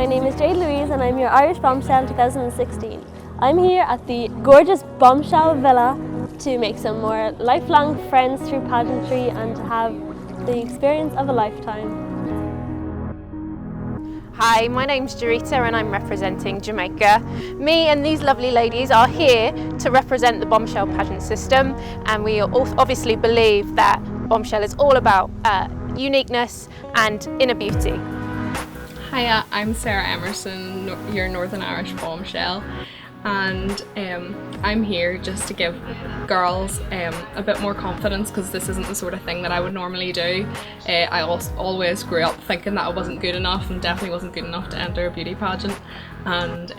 my name is Jade Louise and I'm your Irish Bombshell 2016. I'm here at the gorgeous Bombshell Villa to make some more lifelong friends through pageantry and to have the experience of a lifetime. Hi, my name's Jarita and I'm representing Jamaica. Me and these lovely ladies are here to represent the Bombshell pageant system, and we obviously believe that Bombshell is all about uniqueness and inner beauty. Hiya, I'm Sarah Emerson, your Northern Irish Bombshell, and I'm here just to give girls a bit more confidence, because this isn't the sort of thing that I would normally do. I always grew up thinking that I wasn't good enough, and definitely wasn't good enough to enter a beauty pageant, and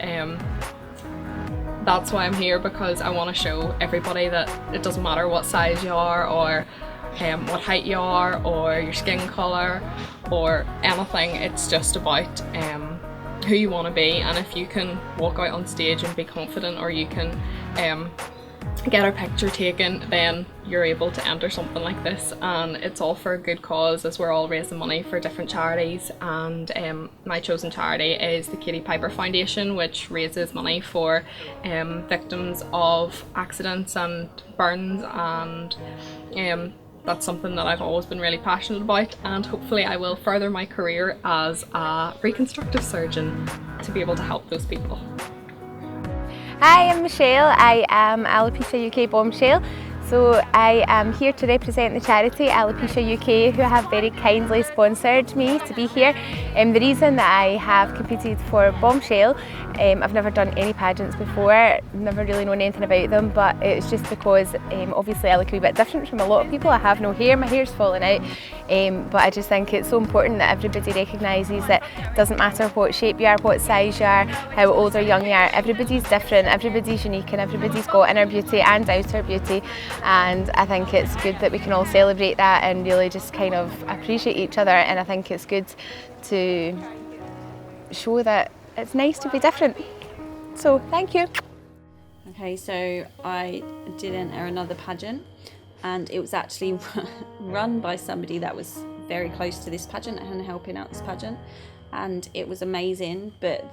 that's why I'm here, because I want to show everybody that it doesn't matter what size you are, or what height you are, or your skin colour, or anything. It's just about who you want to be, and if you can walk out on stage and be confident, or you can get a picture taken, then you're able to enter something like this. And it's all for a good cause, as we're all raising money for different charities, and my chosen charity is the Katie Piper Foundation, which raises money for victims of accidents and burns, and that's something that I've always been really passionate about, and hopefully I will further my career as a reconstructive surgeon to be able to help those people. Hi, I'm Michelle. I am Alopecia UK Bombshell. So I am here to represent the charity Alopecia UK, who have very kindly sponsored me to be here. The reason that I have competed for Bombshell, I've never done any pageants before, never really known anything about them, but it's just because obviously I look a wee bit different from a lot of people. I have no hair, my hair's falling out, but I just think it's so important that everybody recognises that it doesn't matter what shape you are, what size you are, how old or young you are, everybody's different, everybody's unique, and everybody's got inner beauty and outer beauty. And I think it's good that we can all celebrate that and really just kind of appreciate each other, and I think it's good to show that it's nice to be different. So thank you. Okay, so I did enter another pageant, and it was actually run by somebody that was very close to this pageant and helping out this pageant, and it was amazing. But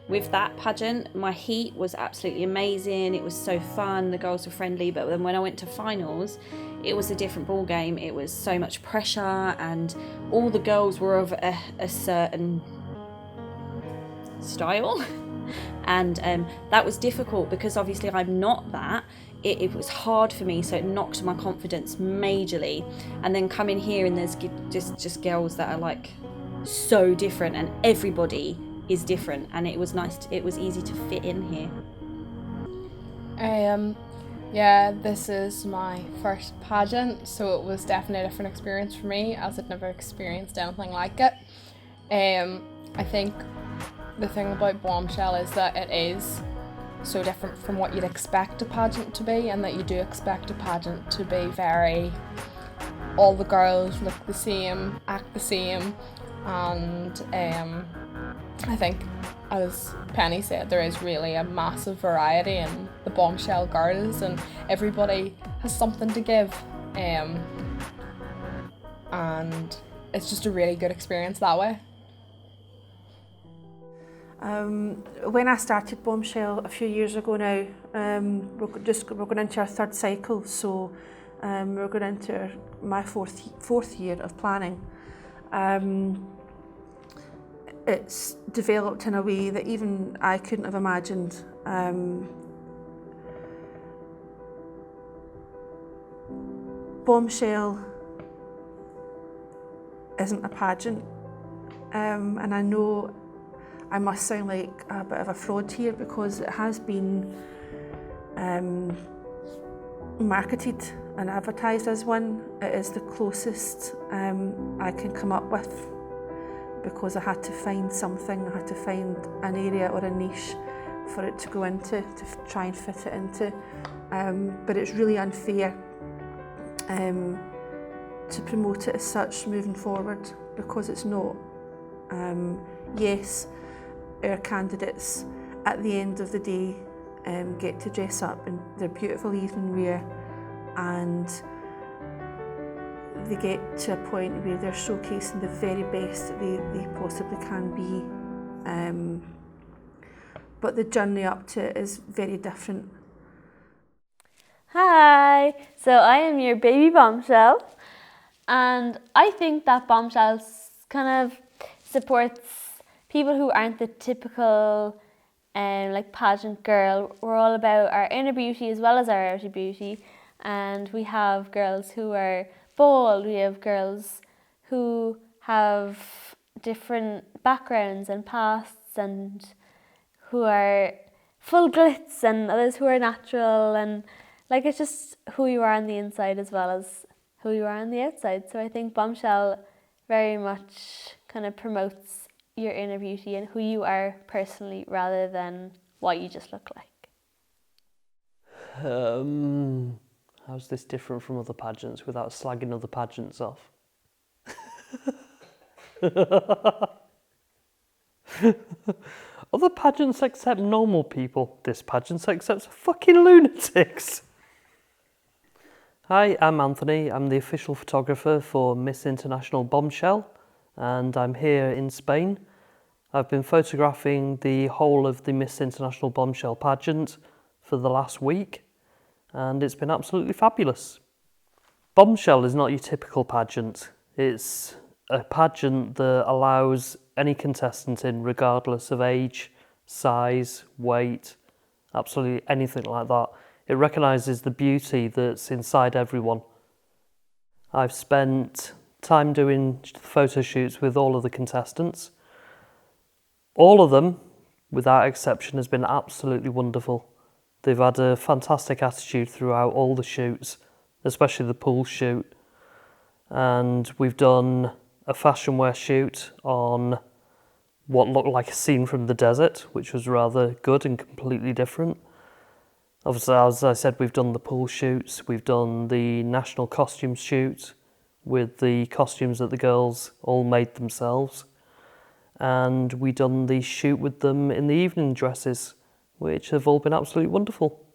with that pageant, my heat was absolutely amazing. It was so fun, the girls were friendly, but then when I went to finals, it was a different ball game. It was so much pressure, and all the girls were of a certain style, and that was difficult because obviously I'm not that. It was hard for me, so it knocked my confidence majorly. And then coming here, and there's just girls that are like so different, and everybody is different, and it was nice. It was easy to fit in here. Yeah, this is my first pageant, so it was definitely a different experience for me, as I'd never experienced anything like it. I think the thing about Bombshell is that it is so different from what you'd expect a pageant to be, and that you do expect a pageant to be very, all the girls look the same, act the same, and I think, as Penny said, there is really a massive variety in the Bombshell girls, and everybody has something to give, and it's just a really good experience that way. When I started Bombshell a few years ago now, we're going into our third cycle, so we're going into my fourth year of planning. It's developed in a way that even I couldn't have imagined. Bombshell isn't a pageant, and I know I must sound like a bit of a fraud here, because it has been marketed and advertised as one. It is the closest I can come up with, because I had to find something, I had to find an area or a niche for it to go into, to try and fit it into. But it's really unfair to promote it as such moving forward, because it's not. Yes, our candidates at the end of the day get to dress up in their beautiful evening wear, and they get to a point where they're showcasing the very best that they possibly can be But the journey up to it is very different. Hi, so I am your baby Bombshell, and I think that Bombshell kind of supports people who aren't the typical like pageant girl. We're all about our inner beauty as well as our outer beauty, and we have girls who are bold, we have girls who have different backgrounds and pasts, and who are full glitz, and others who are natural, and like it's just who you are on the inside as well as who you are on the outside. So I think Bombshell very much kind of promotes your inner beauty and who you are personally rather than what you just look like. How's this different from other pageants without slagging other pageants off? Other pageants accept normal people. This pageant accepts fucking lunatics. Hi, I'm Anthony. I'm the official photographer for Miss International Bombshell, and I'm here in Spain. I've been photographing the whole of the Miss International Bombshell pageant for the last week, and it's been absolutely fabulous. Bombshell is not your typical pageant. It's a pageant that allows any contestant in, regardless of age, size, weight, absolutely anything like that. It recognises the beauty that's inside everyone. I've spent time doing photo shoots with all of the contestants. All of them, without exception, has been absolutely wonderful. They've had a fantastic attitude throughout all the shoots, especially the pool shoot. And we've done a fashion wear shoot on what looked like a scene from the desert, which was rather good and completely different. Obviously, as I said, we've done the pool shoots, we've done the national costume shoot with the costumes that the girls all made themselves, and we've done the shoot with them in the evening dresses, which have all been absolutely wonderful.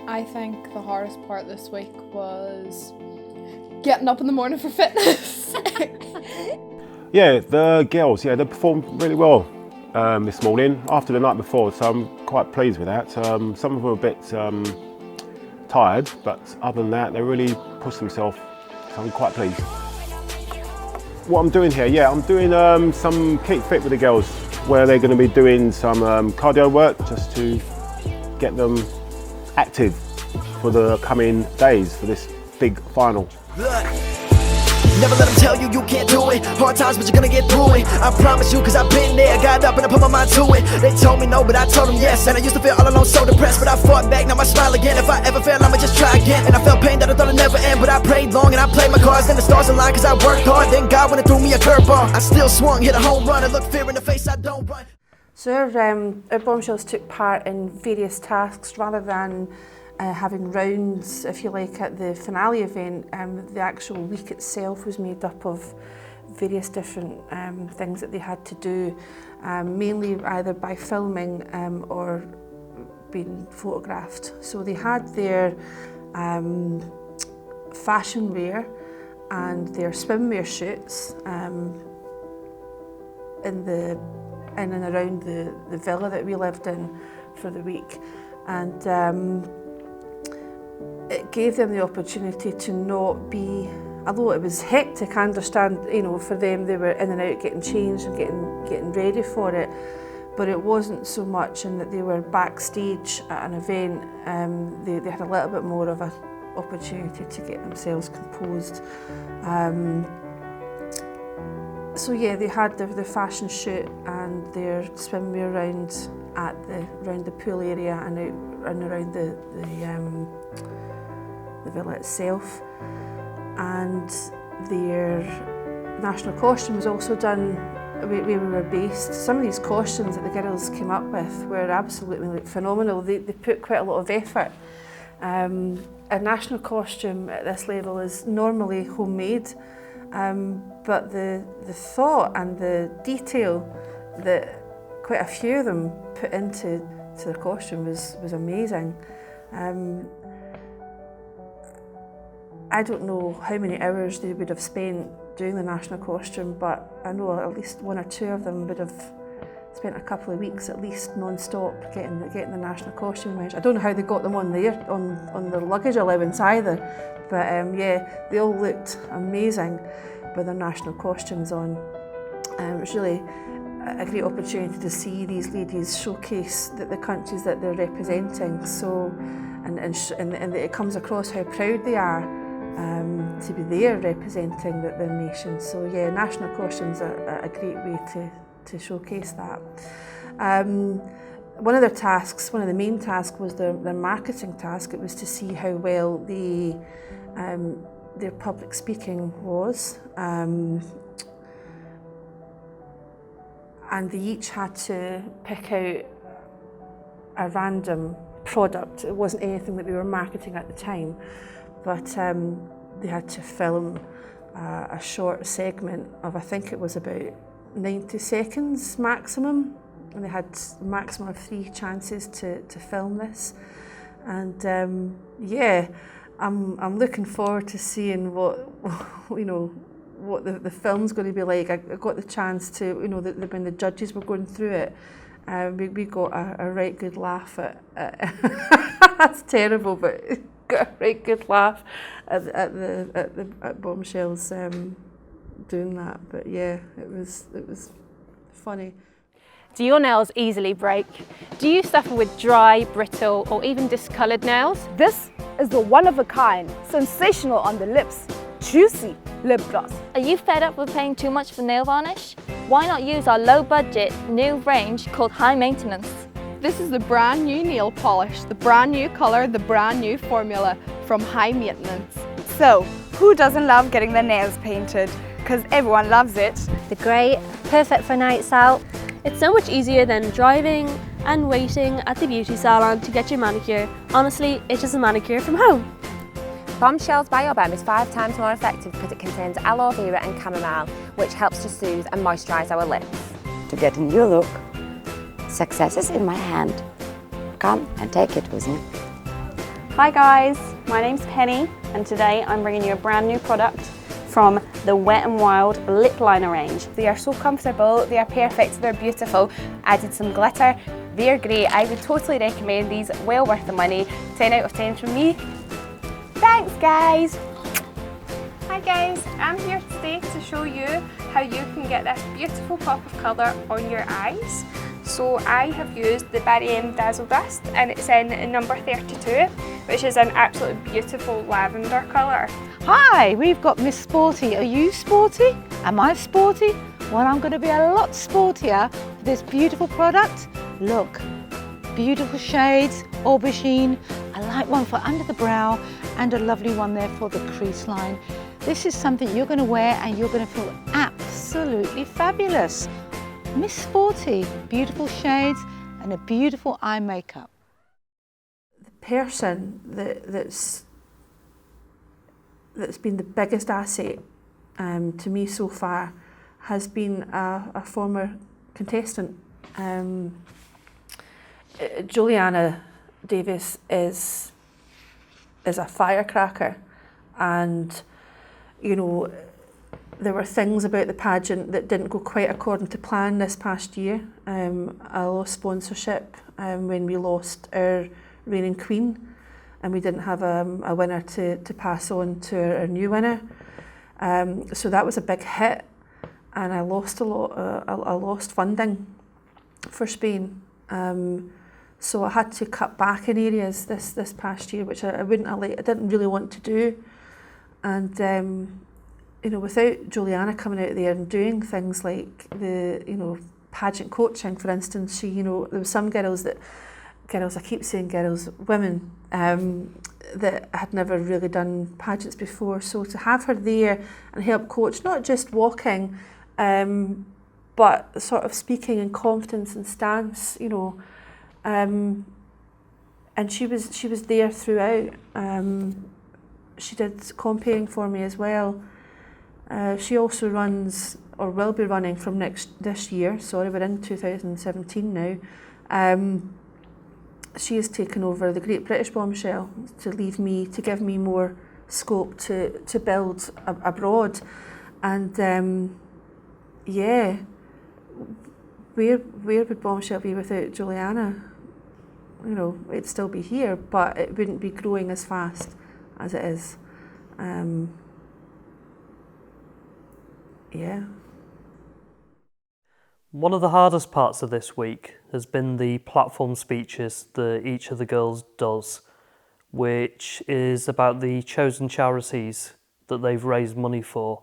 I think the hardest part this week was getting up in the morning for fitness. Yeah, the girls, they performed really well this morning after the night before, so I'm quite pleased with that. Some of them were a bit tired, but other than that, they really pushed themselves, so I'm quite pleased. What I'm doing here, I'm doing some Keep Fit with the girls, where they're going to be doing some cardio work just to get them active for the coming days for this big final. Never let them tell you you can't do it. Hard times, but you're gonna get through it. I promise you, cause I've been there. Got up and I put my mind to it. They told me no, but I told them yes. And I used to feel all alone, so depressed, but I fought back, now I smile again. If I ever fail, I'ma just try again. And I felt pain that I thought it'd never end, but I prayed long and I played my cards. Then the stars aligned, cause I worked hard. Then God went and threw me a curveball. I still swung, hit a home run, and looked fear in the face, I don't run. So our Bombshells took part in various tasks rather than having rounds, if you like, at the finale event. The actual week itself was made up of various different things that they had to do, mainly either by filming or being photographed. So they had their fashion wear and their swimwear shoots in and around the villa that we lived in for the week, and it gave them the opportunity to not be, although it was hectic, I understand, for them they were in and out getting changed and getting ready for it, but it wasn't so much in that they were backstage at an event. They had a little bit more of an opportunity to get themselves composed. So yeah, they had the fashion shoot and their swimwear round around the pool area and around the villa itself. And their national costume was also done where we were based. Some of these costumes that the girls came up with were absolutely phenomenal. They put quite a lot of effort. A national costume at this level is normally homemade, but the thought and the detail that quite a few of them put into their costume was amazing. I don't know how many hours they would have spent doing the national costume, but I know at least one or two of them would have spent a couple of weeks at least non-stop getting the national costume measure. I don't know how they got them on their luggage allowance either, but yeah, they all looked amazing with their national costumes on. It was really a great opportunity to see these ladies showcase the countries that they're representing. So, and it comes across how proud they are to be there representing their nation. So yeah, national costumes are a great way to showcase that. One of their tasks, one of the main tasks, was their marketing task. It was to see how well their public speaking was. And they each had to pick out a random product. It wasn't anything that we were marketing at the time, but they had to film a short segment of, I think it was about 90 seconds maximum, and they had a maximum of 3 chances to film this. And yeah, I'm looking forward to seeing what what the film's going to be like. I got the chance to, when the judges were going through it, we got a right good laugh at that's terrible, but got a right good laugh at Bombshell's doing that. But yeah, it was funny. Do your nails easily break? Do you suffer with dry, brittle, or even discoloured nails? This is the one-of-a-kind, sensational on the lips, juicy lip gloss. Are you fed up with paying too much for nail varnish? Why not use our low-budget new range called High Maintenance? This is the brand new nail polish, the brand new colour, the brand new formula from High Maintenance. So, who doesn't love getting their nails painted? Because everyone loves it. They're great, perfect for nights out. It's so much easier than driving and waiting at the beauty salon to get your manicure. Honestly, it's just a manicure from home. Bombshell's Bio-Balm is 5 times more effective because it contains aloe vera and chamomile, which helps to soothe and moisturise our lips. To get a new look, success is in my hand. Come and take it with me. Hi guys, my name's Penny, and today I'm bringing you a brand new product from the Wet n Wild lip liner range. They are so comfortable, they are perfect, they're beautiful. Added some glitter, they're great. I would totally recommend these, well worth the money. 10 out of 10 from me. Thanks guys! Hi guys, I'm here today to show you how you can get this beautiful pop of colour on your eyes. So I have used the Barry M Dazzle Dust, and it's in number 32, which is an absolutely beautiful lavender colour. Hi, we've got Miss Sporty. Are you sporty? Am I sporty? Well, I'm going to be a lot sportier for this beautiful product. Look, beautiful shades, aubergine, a light one for under the brow, and a lovely one there for the crease line. This is something you're going to wear and you're going to feel absolutely fabulous. Miss Sporty, beautiful shades and a beautiful eye makeup. The person that's been the biggest asset to me so far has been a former contestant. Juliana Davis is a firecracker, and there were things about the pageant that didn't go quite according to plan this past year. I lost sponsorship when we lost our reigning queen, and we didn't have a winner to pass on to our new winner. So that was a big hit, and I lost a lot. I lost funding for Spain. So I had to cut back in areas this past year, which I didn't really want to do. And without Juliana coming out there and doing things like the pageant coaching, for instance, there were some girls, I keep saying girls, women, that had never really done pageants before. So to have her there and help coach, not just walking, but sort of speaking in confidence and stance, you know, and she was there throughout. She did comping for me as well. She also runs, or will be running from this year. Sorry, we're in 2017 now. She has taken over the Great British Bombshell to give me more scope to build abroad, and yeah, where would Bombshell be without Juliana? You know, it'd still be here, but it wouldn't be growing as fast as it is. Yeah. One of the hardest parts of this week has been the platform speeches that each of the girls does, which is about the chosen charities that they've raised money for.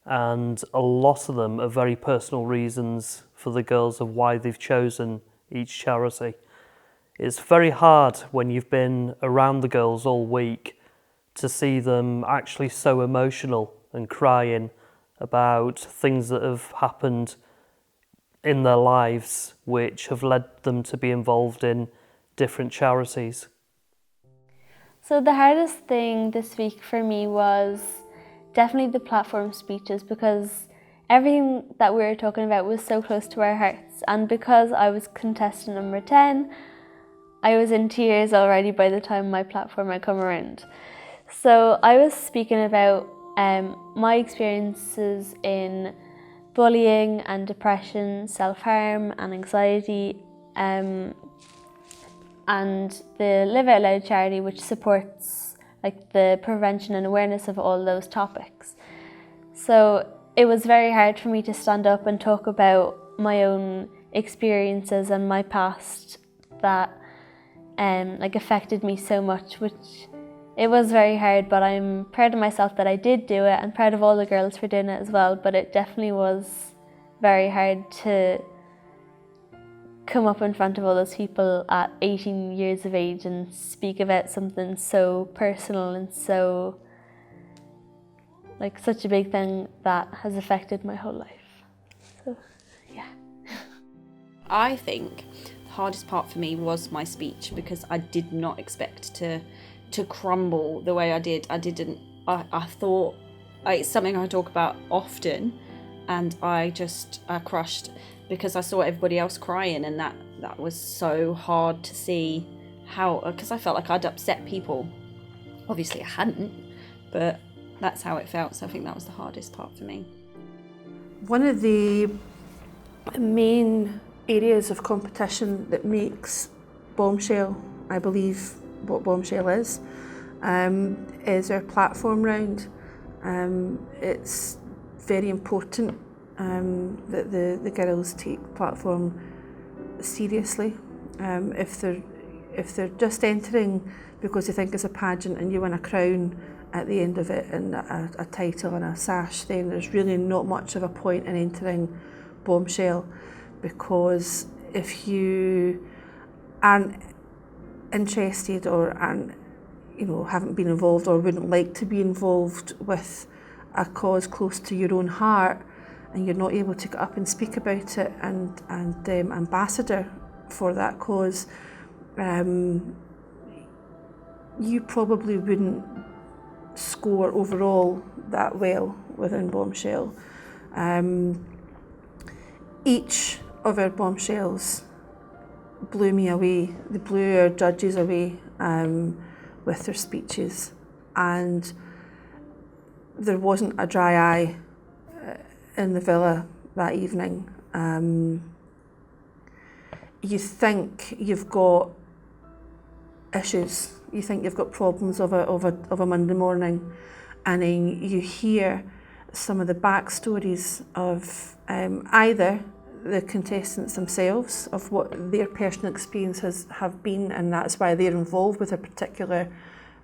And a lot of them are very personal reasons for the girls of why they've chosen each charity. It's very hard when you've been around the girls all week to see them actually so emotional and crying about things that have happened in their lives which have led them to be involved in different charities. So the hardest thing this week for me was definitely the platform speeches, because everything that we were talking about was so close to our hearts, and because I was contestant number 10, I was in tears already by the time my platform had come around. So I was speaking about my experiences in bullying and depression, self-harm and anxiety, and the Live Out Loud charity, which supports like the prevention and awareness of all those topics. So it was very hard for me to stand up and talk about my own experiences and my past that like affected me so much, which it was very hard, but I'm proud of myself that I did do it, and proud of all the girls for doing it as well. But it definitely was very hard to come up in front of all those people at 18 years of age and speak about something so personal and so, like, such a big thing that has affected my whole life. So, yeah. I think the hardest part for me was my speech, because I did not expect to crumble the way I did. I thought it's something I talk about often, and I crushed because I saw everybody else crying, and that was so hard to see how, because I felt like I'd upset people. Obviously I hadn't, but that's how it felt. So I think that was the hardest part for me. One of the main areas of competition that makes Bombshell, I believe, what Bombshell is our platform round. It's very important that the girls take platform seriously. If they're just entering because they think it's a pageant and you win a crown at the end of it and a title and a sash, then there's really not much of a point in entering Bombshell, because if you aren't interested or haven't been involved or wouldn't like to be involved with a cause close to your own heart, and you're not able to get up and speak about it and ambassador for that cause, you probably wouldn't score overall that well within Bombshell. Each of our Bombshells blew me away. They blew our judges away with their speeches, and there wasn't a dry eye in the villa that evening. You think you've got issues, you think you've got problems of a Monday morning, and then you hear some of the backstories of either the contestants themselves, of what their personal experiences have been, and that's why they're involved with a particular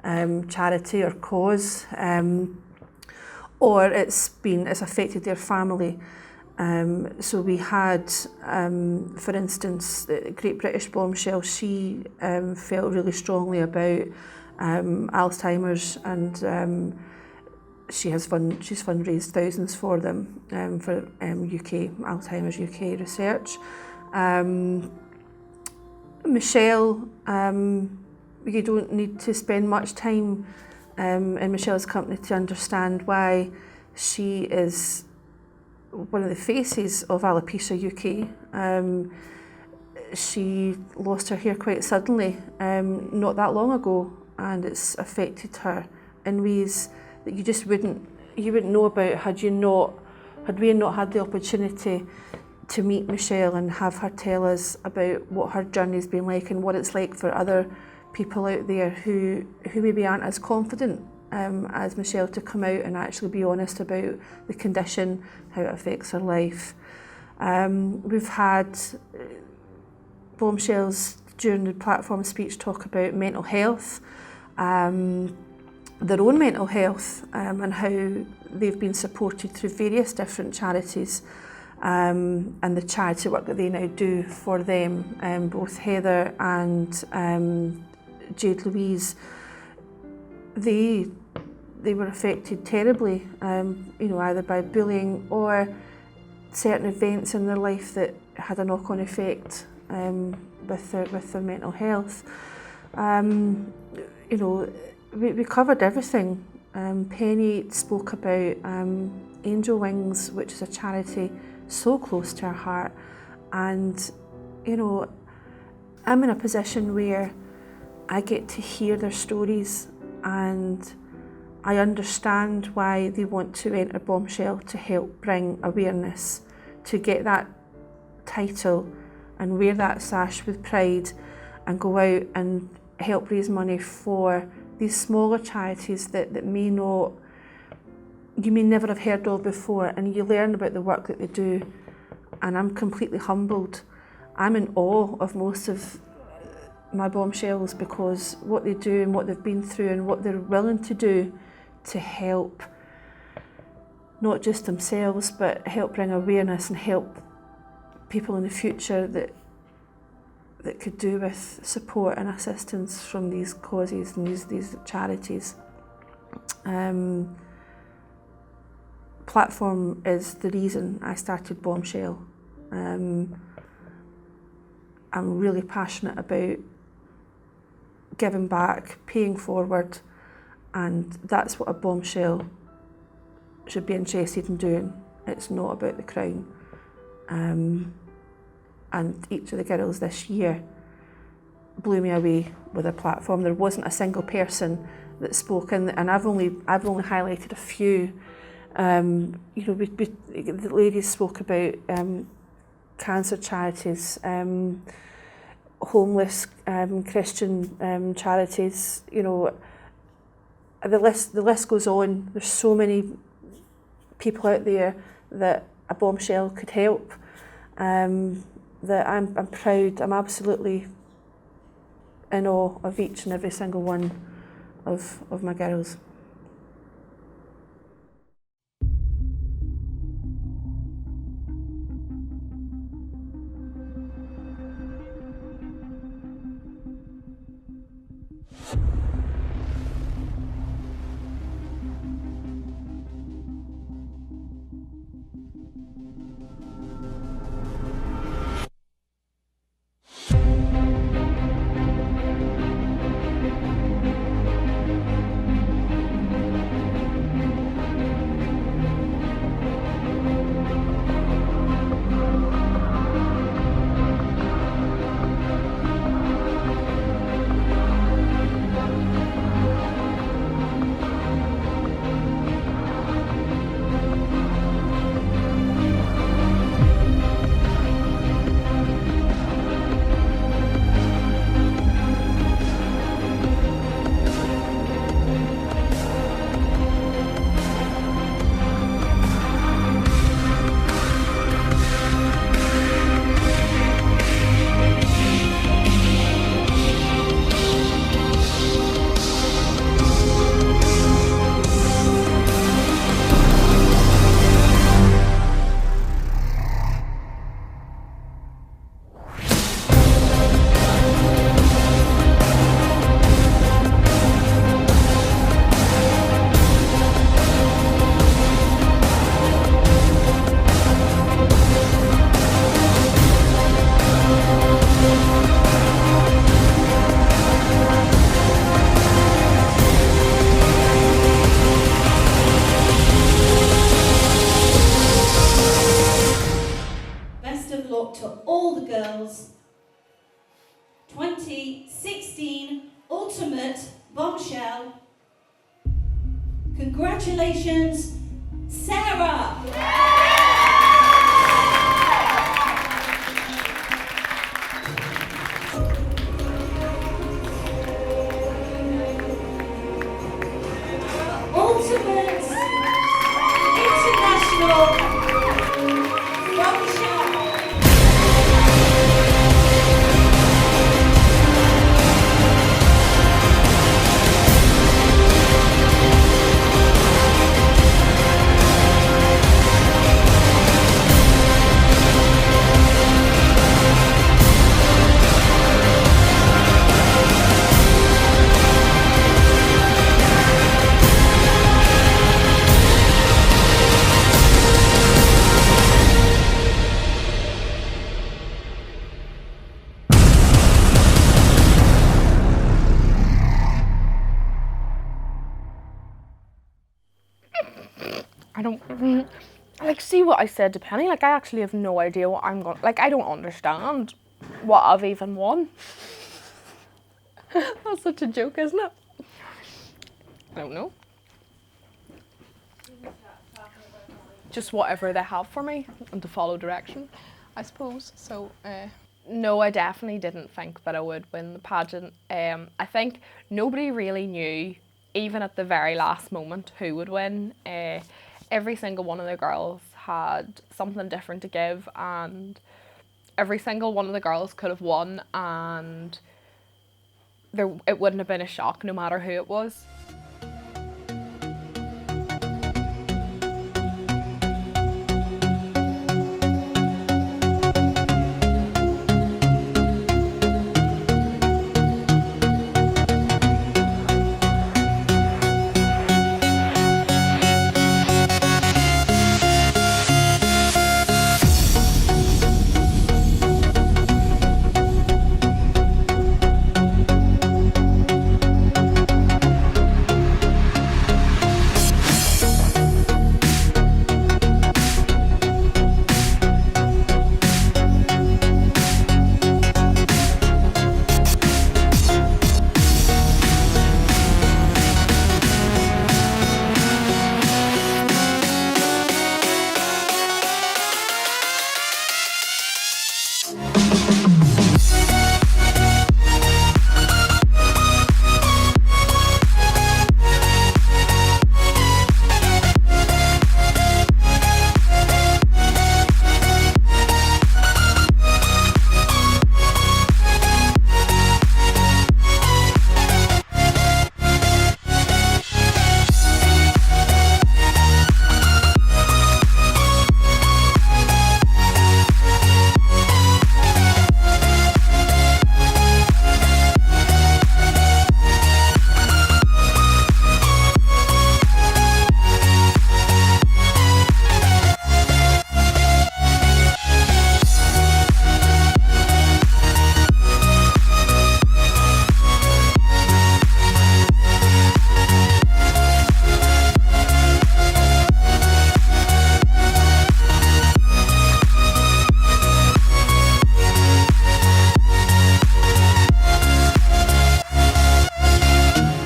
charity or cause, or it's affected their family. So we had, for instance, the Great British Bombshell. She felt really strongly about Alzheimer's, and she's fundraised thousands for them for Alzheimer's UK research. Michelle, you don't need to spend much time in Michelle's company to understand why she is one of the faces of Alopecia UK. She lost her hair quite suddenly not that long ago, and it's affected her in ways that you wouldn't know about had we not had the opportunity to meet Michelle and have her tell us about what her journey's been like and what it's like for other people out there who maybe aren't as confident as Michelle to come out and actually be honest about the condition, how it affects her life. We've had Bombshells during the platform speech talk about mental health, their own mental health, and how they've been supported through various different charities, and the charity work that they now do for them. Both Heather and Jade Louise, they were affected terribly, either by bullying or certain events in their life that had a knock-on effect with their mental health. We covered everything. Penny spoke about Angel Wings, which is a charity so close to her heart, and I'm in a position where I get to hear their stories, and I understand why they want to enter Bombshell, to help bring awareness, to get that title and wear that sash with pride and go out and help raise money for these smaller charities that you may never have heard of before, and you learn about the work that they do, and I'm completely humbled. I'm in awe of most of my Bombshells, because what they do and what they've been through and what they're willing to do to help not just themselves but help bring awareness and help people in the future that could do with support and assistance from these causes and these charities. Platform is the reason I started Bombshell. I'm really passionate about giving back, paying forward, and that's what a Bombshell should be interested in doing. It's not about the crown. And each of the girls this year blew me away with their platform. There wasn't a single person that spoke, and I've only highlighted a few. The ladies spoke about cancer charities, homeless Christian charities. The list goes on. There's so many people out there that a Bombshell could help. That I'm proud. I'm absolutely in awe of each and every single one of my girls. 2016 Ultimate Bombshell. Congratulations, Sarah! Ultimate International Bombshell. I don't, like, see what I said to Penny, like, I actually have no idea what I'm going, like, I don't understand what I've even won. That's such a joke, isn't it? I don't know. Just whatever they have for me and to follow direction, I suppose. So, no, I definitely didn't think that I would win the pageant. I think nobody really knew, even at the very last moment, who would win. Every single one of the girls had something different to give, and every single one of the girls could have won, and it wouldn't have been a shock no matter who it was.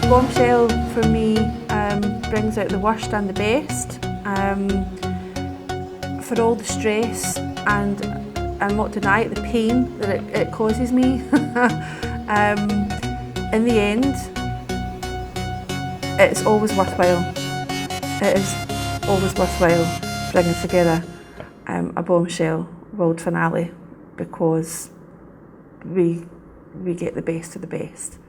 Bombshell for me brings out the worst and the best. For all the stress and not deny it, the pain that it causes me. In the end, it's always worthwhile. It is always worthwhile bringing together a Bombshell world finale, because we get the best of the best.